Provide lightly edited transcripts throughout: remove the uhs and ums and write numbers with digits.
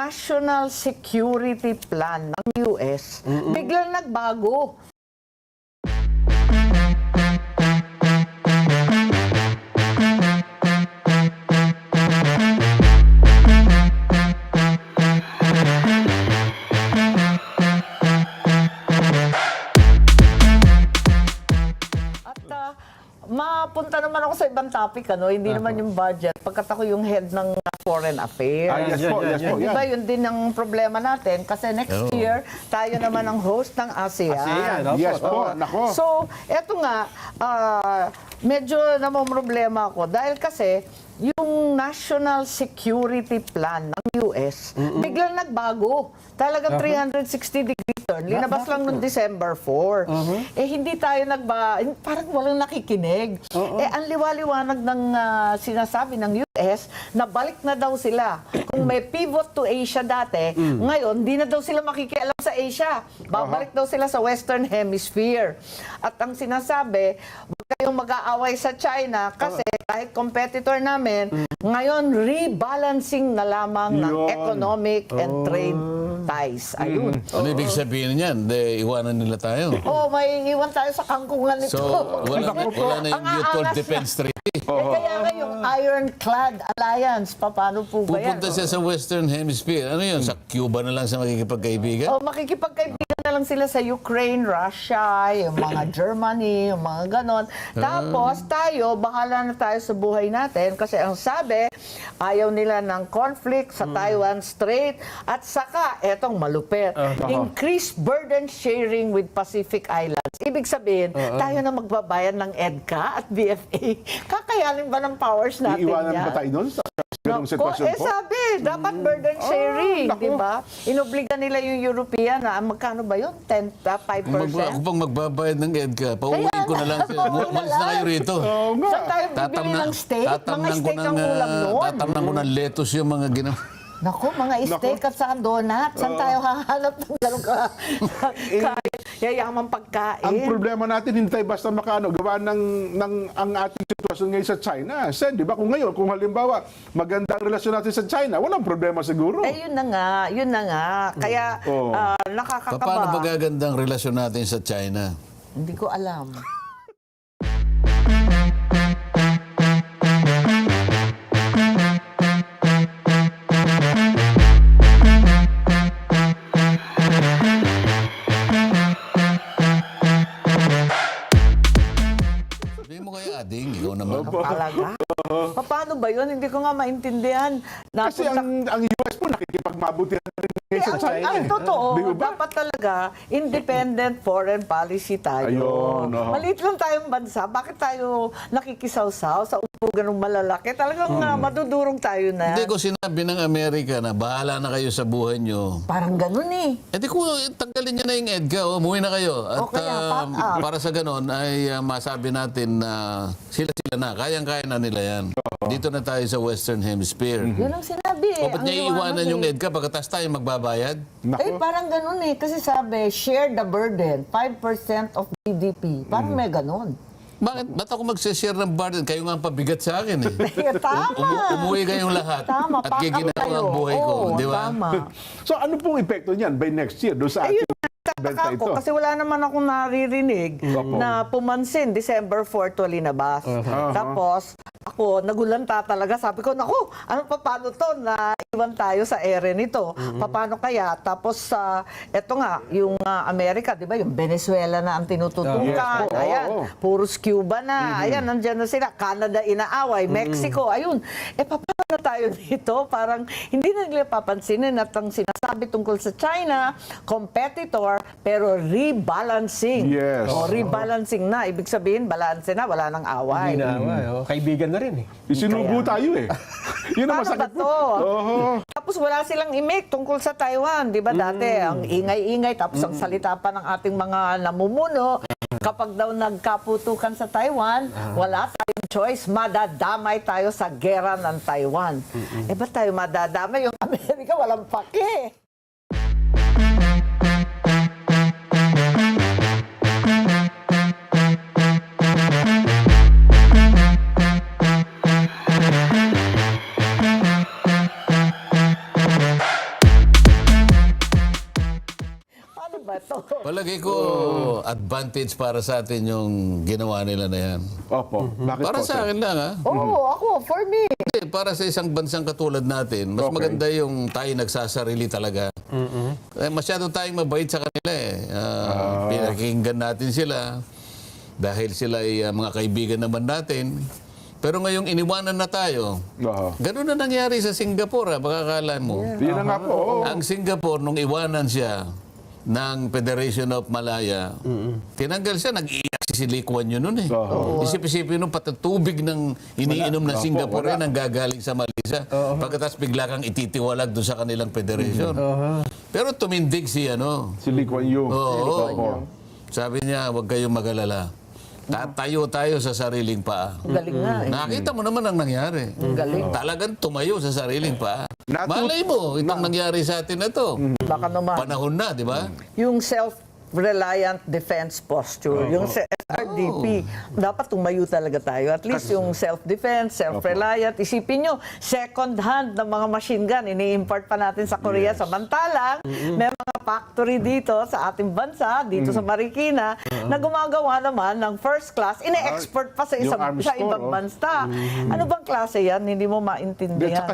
national security plan ng US, biglang nagbago. Mapunta naman ako sa ibang topic, hindi naman yung budget. Pagkat ako yung head ng foreign affairs. Yes po. Diba, yun din ang problema natin. Kasi next year, tayo naman ang host ng ASEAN. Yes po, nako. So, eto nga, medyo namomroblema ako. Dahil kasi, yung national security plan ng US, biglang nagbago. Talagang 360 degree turn. Linabas lang noong December 4. Hindi tayo parang walang nakikinig. Ang liwaliwanag ng sinasabi ng US, na balik na daw sila. Kung may pivot to Asia dati, ngayon, hindi na daw sila makikialam sa Asia. Babalik daw sila sa Western Hemisphere. At ang sinasabi, huwag kayong mag-aaway sa China kasi kahit competitor namin, ngayon, rebalancing na lamang ng economic and trade ties. Ayun. Ano ibig sabihin niyan? Iwanan nila tayo. May iwan tayo sa kangkungan nito. So, wala na yung Mutual Defense Treaty. Kaya nga yung Ironclad Alliance, paano po ba yan? Pupunta siya sa Western Hemisphere. Ano yun? Sa Cuba na lang sa makikipagkaibigan? Makikipagkaibigan na lang sila sa Ukraine, Russia, yung mga Germany, yung mga ganon. Tapos tayo, bahala na tayo sa buhay natin kasi ang sabi, ayaw nila ng conflict sa Taiwan Strait at saka, etong malupit, increased burden sharing with Pacific Islands. Ibig sabihin, tayo na magbabayad ng EDCA at BFA. Kakayanin ba ng powers natin Iiwanan yan? ba tayo doon sa ganung sitwasyon po? Sabi, dapat burden sharing, di ba? Inobliga nila yung European na, magkano ba yun? 5%? Ako pang magbabayad ng EDCA, pauwiin ko na lang siya. Umalis na kayo rito. Saan tayo bibili ng steak? Mga steak ang ulam noon. Tatamnan ko ng lettuce yung mga ginawa. Naku, mga steak at saka donut. Saan tayo hahanap ng gano'ng yayamang pagkain? Ang problema natin, hindi tayo basta gawa ng ang ating sitwasyon ngayon sa China. Sen, di ba? Kung halimbawa, maganda ang relasyon natin sa China, walang problema siguro. Yun na nga. Kaya, nakakakaba. Paano ba gaganda ang relasyon natin sa China? Hindi ko alam. Ikaw naman. Talaga? Paano ba yun? Hindi ko nga maintindihan. Kasi ang US po nakikipagmabuti na rin ngayon sa China. Totoo. Dapat talaga independent foreign policy tayo. Ayun, Maliit lang tayong bansa. Bakit tayo nakikisawsaw sa upugan ng malalaki? Talagang madudurong tayo na. Hindi ko sinabi ng Amerika na bahala na kayo sa buhay nyo. Parang ganun eh. Ko tanggalin niya na yung EDCA. Umuwi na kayo. At para sa ganun ay masabi natin na sila na. Kayang-kaya na nila yan. Dito na tayo sa Western Hemisphere. Yun ang sinabi eh. O ba't niya iiwanan yung EDCA pagkatapos tayo magbabayad? Parang ganun eh. Kasi sabi, share the burden. 5% of GDP. Parang may ganun. Ba't ako mag-share ng burden? Kayo nga ang pabigat sa akin eh. Tama. Umuwi kayong lahat. Tama. At giginawa ang buhay ko. Di ba? Tama. So ano pong epekto niyan by next year doon sa ating benta ito? Kasi wala naman akong naririnig na pumansin December 4 to linabas. Tapos ako nagulanta talaga. Sabi ko, naku, paano to na iwan tayo sa ere nito? Paano kaya? Tapos eto nga, yung Amerika, di ba? Yung Venezuela na ang tinututukan. Ayan, puros Cuba na. Ayan, nandyan na sila. Canada inaaway. Mexico, ayun. Paano na tayo dito? Parang hindi na nila papansinin at ang sinasabi tungkol sa China, competitor, pero rebalancing. Yes. Rebalancing na. Ibig sabihin, balance na, wala nang away. Hindi na away. Kaibigan na rin eh. Isinubo tayo eh. Yun ang Paano ba masakit po. to? Tapos wala silang imik tungkol sa Taiwan. Di ba dati, ang ingay-ingay, tapos ang salita pa ng ating mga namumuno, kapag daw nagkaputukan sa Taiwan, wala tayong choice, madadamay tayo sa gera ng Taiwan. Ba't tayo madadamay? Yung Amerika walang pake. Ito. Palagay ko, advantage para sa atin yung ginawa nila na yan. Opo. Bakit Para po, sa Sen? akin lang, ha? Oo, ako, for me. Hindi, para sa isang bansang katulad natin, mas Okay. maganda yung tayo nagsasarili talaga. Masyado tayong mabait sa kanila eh. Pinakinggan natin sila dahil sila ay mga kaibigan naman natin. Pero ngayong iniwanan na tayo, Oo. ganun na nangyari sa Singapore, baka akala mo. Yun na nga po. oo. Ang Singapore, nung iwanan siya ng Federation of Malaya, tinanggal siya, nag-iiyak si Lee Kuan Yew nun eh. Oo. Isip-isipin nung pati tubig ng iniinom ng Opo, Singapore wala. ang gagaling sa Malaysia. Pagkatapos bigla kang ititiwalag doon sa kanilang federation. Pero tumindig si ano. Si Lee Kuan Yew. Oo. Opo. Sabi niya, huwag kayong mag-alala. Tatayo tayo sa sariling paa. Ang galing nga eh. Nakita mo naman ang nangyari. Galing. Talagang tumayo sa sariling paa. Natu- Malay mo, itong nangyari sa atin na to. Baka naman. Panahon na, di ba? Yung self-reliant defense posture, yung SRDP, dapat tumayo talaga tayo. At least yung self-defense, self-reliant. Isipin nyo, second hand ng mga machine gun, ini-import pa natin sa Korea. Samantalang, may mga factory dito sa ating bansa, dito sa Marikina, na gumagawa naman ng first class, ine-export pa sa, Yung arms sa store, ibang oh. bansa. Ano bang klase yan? Hindi mo maintindihan.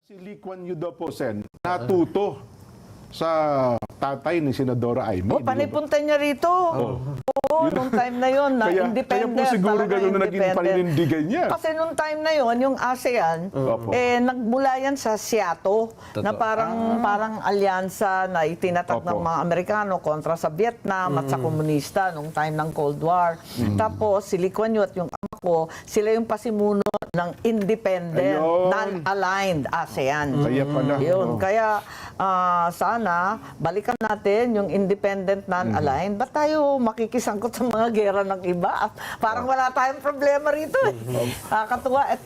Si Lee Kuan Yew daw po, Sen, natuto sa tatay ni Senadora Amy. Oh, panipunta niya rito. Oo, nung time na yon na Kaya independent. po siguro talaga gano'n na naging independent. paninindigan niya. Kasi nung time na yon yung ASEAN, Opo. nagmula yan sa Seattle, na parang alyansa na itinatag ng Opo. mga Amerikano kontra sa Vietnam at sa komunista nung time ng Cold War. Tapos si Lee Kuan Yew at yung ama ko, sila yung pasimuno ng independent, Ayun. non-aligned ASEAN. Kaya pala. Yun, kaya sana balikan natin yung independent non-aligned. Ba't tayo makikisangkot sa mga gera ng iba? Parang wala tayong problema rito eh. Katuwa. At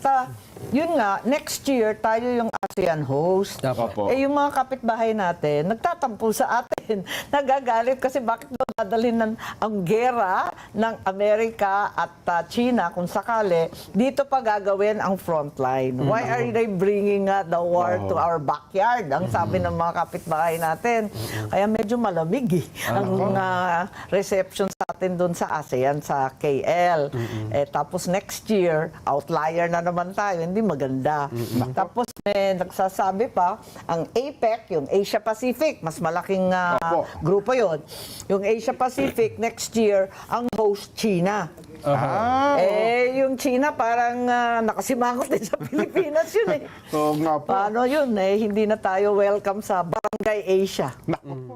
yun nga, next year tayo yung ASEAN host. Opo. Eh yung mga kapitbahay natin, nagtatampo sa atin. Nagagalit kasi bakit daw dadalhin ang gera ng Amerika at China kung sakali, dito pa gagawin ang frontline. Why are they bringing the war to our backyard? Ang sabi ng mga kapitbahay natin. Kaya medyo malamig eh, ang reception sa atin doon sa ASEAN, sa KL. Tapos next year, outlier na naman tayo, hindi maganda. Tapos may nagsasabi pa, ang APEC, yung Asia Pacific, mas malaking Opo. grupo yon. Yung Asia Pacific, next year, ang host China. Yung China parang nakasimangot din sa Pilipinas yun eh. Oo nga po. Paano yun eh, hindi na tayo welcome sa Barangay Asia. Naku po.